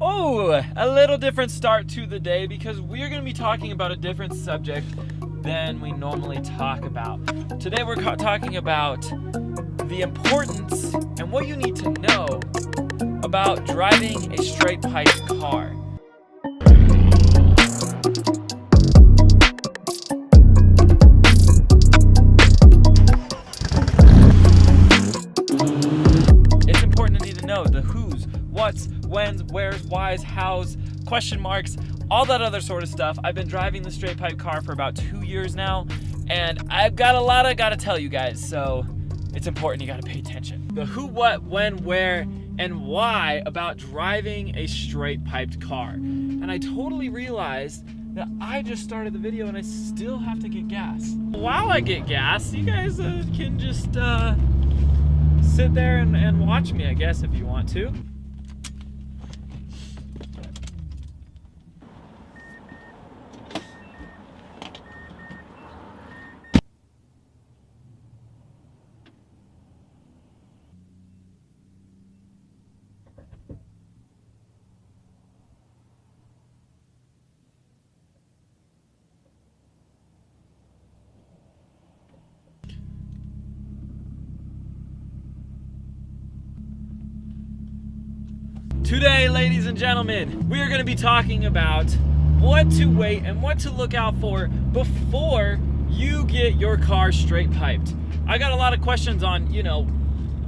Oh, a little different start to the day because we're going to be talking about a different subject than we normally talk about. Today we're talking about the importance and what you need to know about driving a straight pipe car. It's important to need to know the who's, what's, when's, where's, why's, how's, question marks, all that other sort of stuff. I've been driving the straight pipe car for about 2 years now, and I've got a lot I gotta tell you guys, so it's important you gotta pay attention. The who, what, when, where, and why about driving a straight piped car. And I totally realized that I just started the video and I still have to get gas. While I get gas, you guys can just sit there and watch me, I guess, if you want to. Today, ladies and gentlemen, we are going to be talking about what to wait and what to look out for before you get your car straight piped. I got a lot of questions on,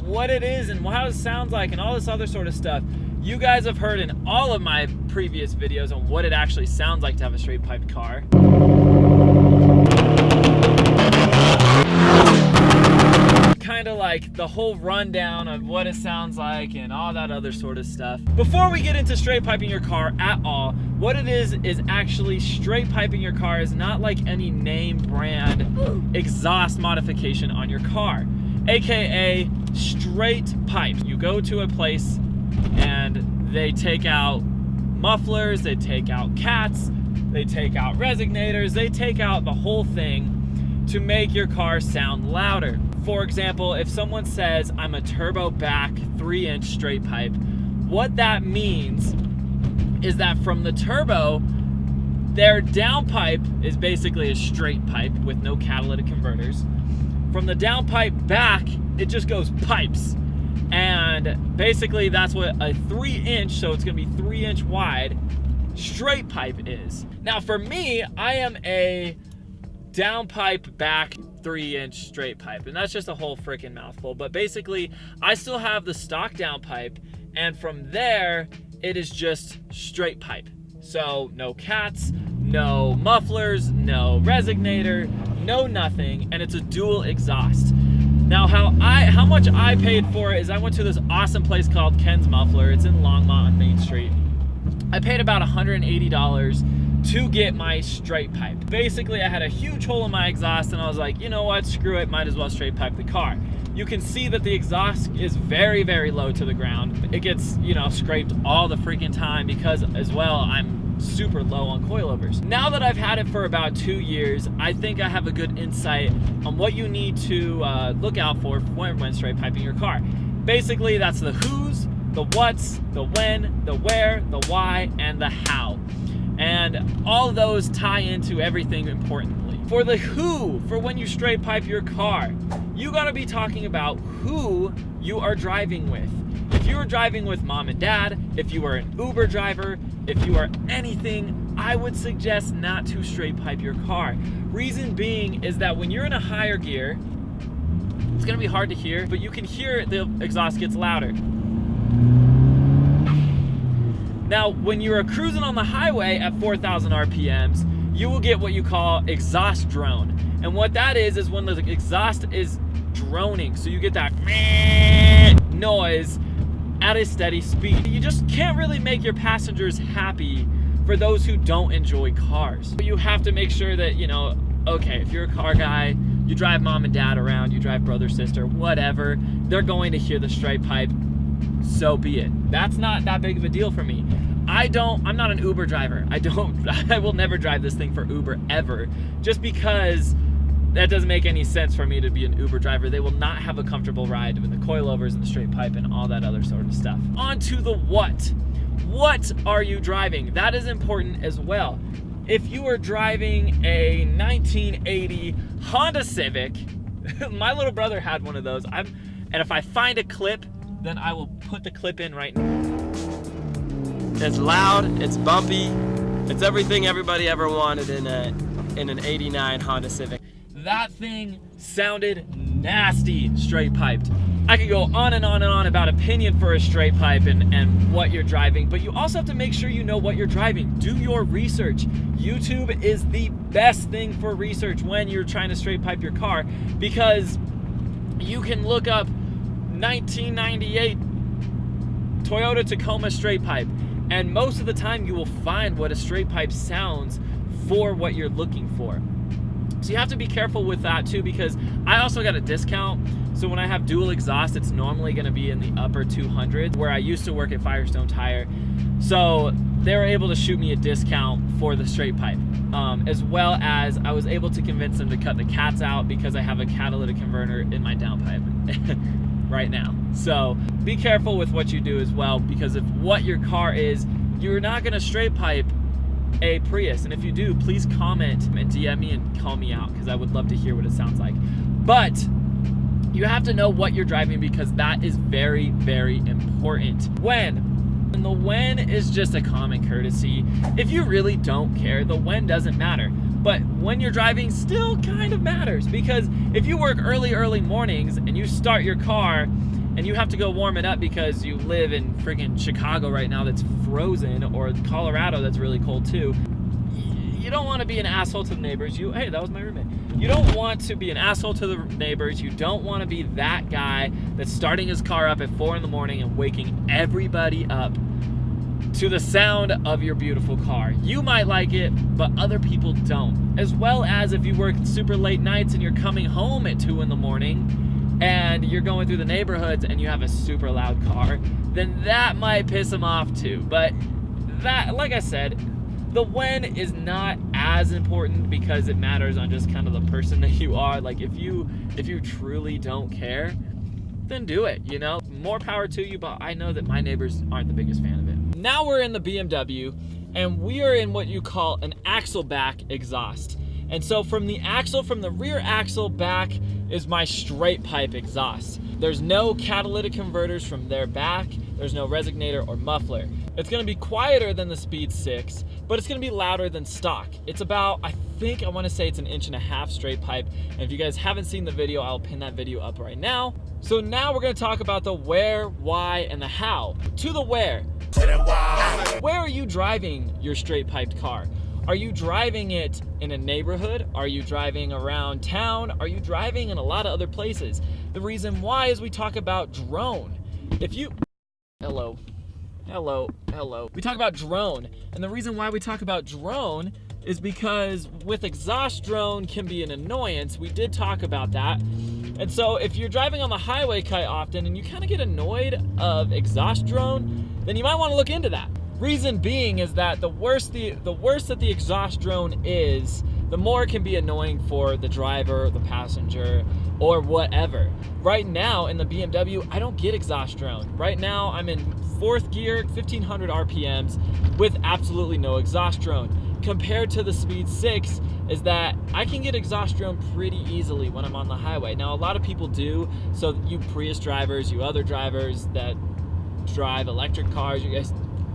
what it is and how it sounds like and all this other sort of stuff. You guys have heard in all of my previous videos on what it actually sounds like to have a straight piped car. Kind of like the whole rundown of what it sounds like and all that other sort of stuff. Before we get into straight piping your car at all, what it is actually straight piping your car is not like any name brand exhaust modification on your car, aka straight pipe. You go to a place and they take out mufflers, they take out cats, they take out resignators, they take out the whole thing to make your car sound louder. For example, if someone says, I'm a turbo back 3-inch straight pipe, what that means is that from the turbo, their downpipe is basically a straight pipe with no catalytic converters. From the downpipe back, it just goes pipes. And basically that's what a 3-inch, so it's gonna be 3-inch wide, straight pipe is. Now for me, I am a downpipe back 3-inch straight pipe, and that's just a whole freaking mouthful, but basically I still have the stock downpipe, and from there it is just straight pipe. So no cats, no mufflers, no resignator, no nothing, and it's a dual exhaust. Now how much I paid for it is I went to this awesome place called Ken's Muffler. It's in Longmont on Main Street. I paid about $180 to get my straight pipe. Basically, I had a huge hole in my exhaust and I was like, you know what, screw it, might as well straight pipe the car. You can see that the exhaust is very, very low to the ground. It gets, scraped all the freaking time because as well, I'm super low on coilovers. Now that I've had it for about 2 years, I think I have a good insight on what you need to look out for when straight piping your car. Basically, that's the who's, the what's, the when, the where, the why, and the how. And all of those tie into everything importantly. For the who, for when you straight pipe your car, you gotta be talking about who you are driving with. If you are driving with mom and dad, if you are an Uber driver, if you are anything, I would suggest not to straight pipe your car. Reason being is that when you're in a higher gear, it's gonna be hard to hear, but you can hear the exhaust gets louder. Now, when you're cruising on the highway at 4,000 RPMs, you will get what you call exhaust drone. And what that is when the exhaust is droning. So you get that noise at a steady speed. You just can't really make your passengers happy for those who don't enjoy cars. You have to make sure that, okay, if you're a car guy, you drive mom and dad around, you drive brother, sister, whatever, they're going to hear the straight pipe. So be it. That's not that big of a deal for me. I'm not an Uber driver. I will never drive this thing for Uber ever, just because that doesn't make any sense for me to be an Uber driver. They will not have a comfortable ride with the coilovers and the straight pipe and all that other sort of stuff. On to the what. What are you driving? That is important as well. If you are driving a 1980 Honda Civic, my little brother had one of those. And if I find a clip, then I will put the clip in right now. It's loud, it's bumpy, it's everything everybody ever wanted in an 89 Honda Civic. That thing sounded nasty straight piped. I could go on and on and on about opinion for a straight pipe and what you're driving, but you also have to make sure you know what you're driving. Do your research. YouTube is the best thing for research when you're trying to straight pipe your car, because you can look up 1998 Toyota Tacoma straight pipe, and most of the time you will find what a straight pipe sounds for what you're looking for. So you have to be careful with that too, because I also got a discount. So when I have dual exhaust, it's normally gonna be in the upper 200s, where I used to work at Firestone Tire. So they were able to shoot me a discount for the straight pipe, as well as I was able to convince them to cut the cats out because I have a catalytic converter in my downpipe right now. So be careful with what you do as well, because if what your car is, you're not gonna straight pipe a Prius. And if you do, please comment and DM me and call me out, because I would love to hear what it sounds like. But you have to know what you're driving, because that is very, very important. And the when is just a common courtesy. If you really don't care, the when doesn't matter. But when you're driving still kind of matters, because if you work early mornings and you start your car and you have to go warm it up because you live in freaking Chicago right now that's frozen, or Colorado that's really cold too, you don't want to be an asshole to the neighbors. Hey, that was my roommate. You don't want to be an asshole to the neighbors. You don't want to be that guy that's starting his car up at 4 in the morning and waking everybody up to the sound of your beautiful car. You might like it, but other people don't. As well as if you work super late nights and you're coming home at 2 in the morning and you're going through the neighborhoods and you have a super loud car, then that might piss them off too. But that, like I said, the when is not as important, because it matters on just kind of the person that you are. Like if you truly don't care, then do it, you know? More power to you, but I know that my neighbors aren't the biggest fan of it. Now we're in the BMW, and we are in what you call an axle back exhaust. And so from the rear axle back is my straight pipe exhaust. There's no catalytic converters from their back. There's no resonator or muffler. It's gonna be quieter than the Speed6, but it's gonna be louder than stock. It's about, I wanna say it's 1.5 inch straight pipe. And if you guys haven't seen the video, I'll pin that video up right now. So now we're gonna talk about the where, why, and the how. To the where. Where are you driving your straight piped car? Are you driving it in a neighborhood? Are you driving around town? Are you driving in a lot of other places? The reason why is we talk about drone. Hello. We talk about drone, and the reason why we talk about drone is because with exhaust drone can be an annoyance. We did talk about that. And so if you're driving on the highway quite often and you kind of get annoyed of exhaust drone, then you might want to look into that. Reason being is that the worse that the exhaust drone is, the more it can be annoying for the driver, the passenger, or whatever. Right now in the BMW, I don't get exhaust drone. Right now I'm in 4th gear, 1500 RPMs with absolutely no exhaust drone. Compared to the Speed6 is that I can get exhaust drone pretty easily when I'm on the highway. Now a lot of people do, so you Prius drivers, you other drivers that drive electric cars, you guys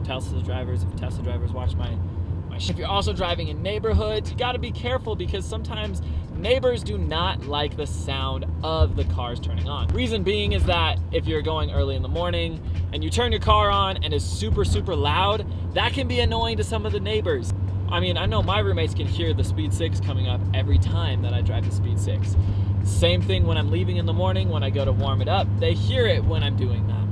Tesla drivers, if Tesla drivers watch my if you're also driving in neighborhoods, you gotta be careful, because sometimes neighbors do not like the sound of the cars turning on. Reason being is that if you're going early in the morning and you turn your car on and it's super, super loud, that can be annoying to some of the neighbors. I mean, I know my roommates can hear the Speed6 coming up every time that I drive the Speed6. Same thing when I'm leaving in the morning, when I go to warm it up, they hear it when I'm doing that.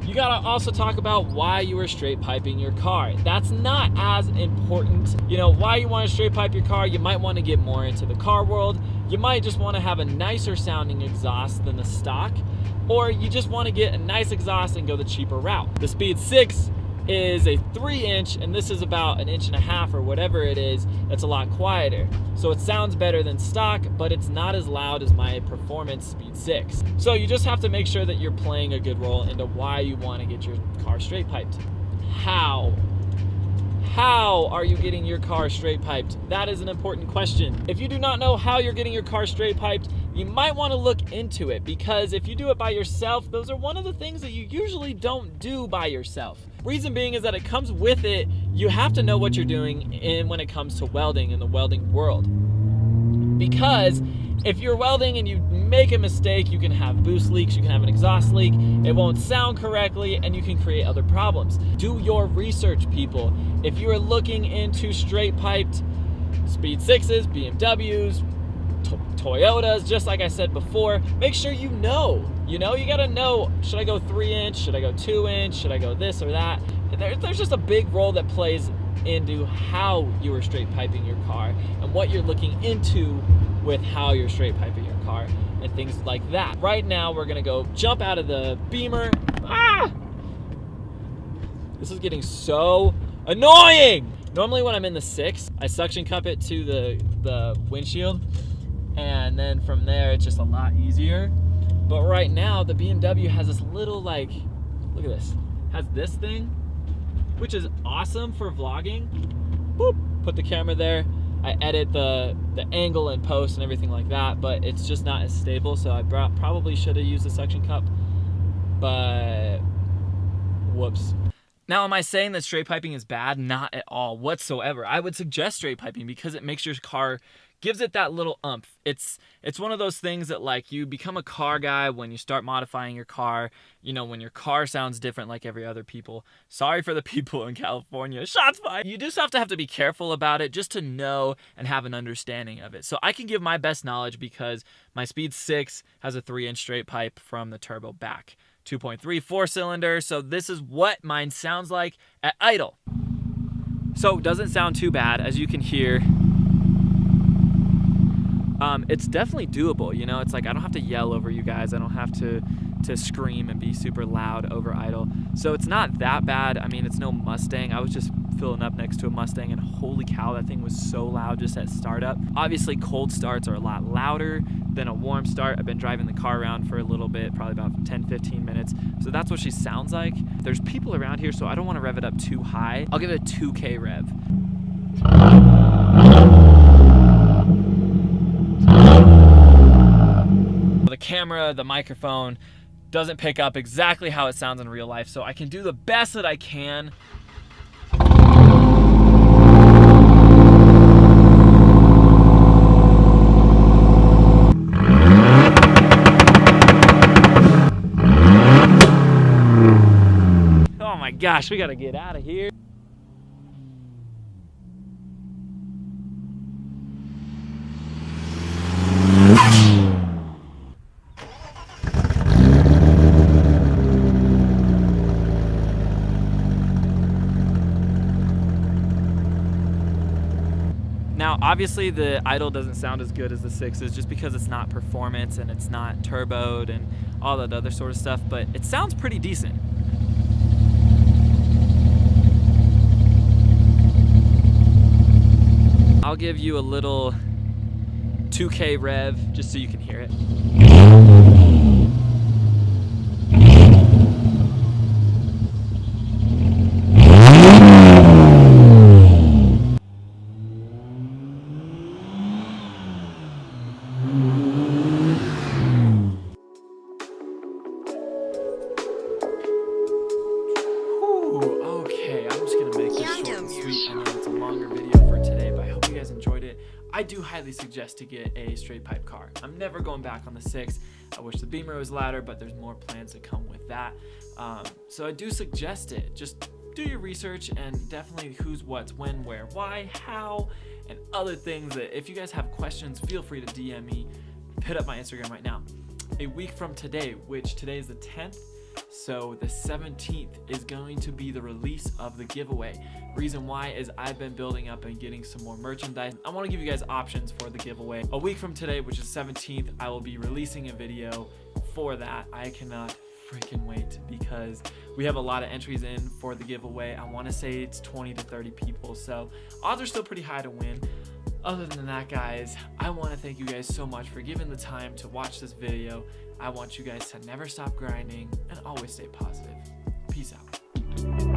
You gotta also talk about why you are straight piping your car. That's not as important. You know, why you want to straight pipe your car, you might want to get more into the car world. You might just want to have a nicer sounding exhaust than the stock, or you just want to get a nice exhaust and go the cheaper route. The Speed6 is a 3-inch, and this is about 1.5 inches or whatever it is. That's a lot quieter. So it sounds better than stock, but it's not as loud as my performance Speed6. So you just have to make sure that you're playing a good role into why you want to get your car straight piped. how are you getting your car straight piped? That is an important question. If you do not know how you're getting your car straight piped, you might want to look into it, because if you do it by yourself, those are one of the things that you usually don't do by yourself. Reason being is that it comes with it. You have to know what you're doing when it comes to welding in the welding world. Because if you're welding and you make a mistake, you can have boost leaks, you can have an exhaust leak, it won't sound correctly, and you can create other problems. Do your research, people. If you are looking into straight piped Speed6s, BMWs, Toyotas, just like I said before, make sure you know. You gotta know, should I go 3-inch, should I go 2-inch, should I go this or that? There's just a big role that plays into how you are straight piping your car and what you're looking into with how you're straight piping your car and things like that. Right now, we're gonna go jump out of the Beamer. This is getting so annoying. Normally when I'm in the 6, I suction cup it to the windshield, and then from there it's just a lot easier. But right now the BMW has this little, like, look at this, has this thing, which is awesome for vlogging. Boop, put the camera there. I edit the angle and post and everything like that, but it's just not as stable, so I probably should have used a suction cup, but whoops. Now, am I saying that straight piping is bad? Not at all whatsoever. I would suggest straight piping because it makes your car, gives it that little umph. It's one of those things that, like, you become a car guy when you start modifying your car, when your car sounds different like every other people. Sorry for the people in California, shots fired. You just have to be careful about it just to know and have an understanding of it. So I can give my best knowledge because my Speed6 has a 3-inch straight pipe from the turbo back. 2.3 4-cylinder, so this is what mine sounds like at idle. So it doesn't sound too bad, as you can hear. It's definitely doable, it's like I don't have to yell over you guys, I don't have to scream and be super loud over idle, so it's not that bad. I mean, it's no Mustang. I was just filling up next to a Mustang, and holy cow, that thing was so loud just at startup. Obviously cold starts are a lot louder than a warm start. I've been driving the car around for a little bit, probably about 10-15 minutes, so that's what she sounds like. There's people around here, so I don't want to rev it up too high. I'll give it a 2K rev. The camera, the microphone doesn't pick up exactly how it sounds in real life, so I can do the best that I can. Oh my gosh, we gotta get out of here. Now, obviously the idle doesn't sound as good as the 6s just because it's not performance and it's not turboed and all that other sort of stuff, but it sounds pretty decent. I'll give you a little 2K rev just so you can hear it. Okay, I'm just gonna make this short and sweet. I know it's a longer video for today, but I hope you guys enjoyed it. I do highly suggest to get a straight pipe car. I'm never going back on the 6. I wish the Beamer was louder, but there's more plans that come with that. So I do suggest it. Just do your research and definitely who's, what's, when, where, why, how, and other things that if you guys have questions, feel free to DM me. Hit up my Instagram right now. A week from today, which today is the 10th, so the 17th is going to be the release of the giveaway. Reason why is I've been building up and getting some more merchandise. I want to give you guys options for the giveaway. A week from today, which is 17th, I will be releasing a video for that. I cannot freaking wait because we have a lot of entries in for the giveaway. I want to say it's 20 to 30 people, so odds are still pretty high to win. Other than that, guys, I want to thank you guys so much for giving the time to watch this video. I want you guys to never stop grinding and always stay positive. Peace out.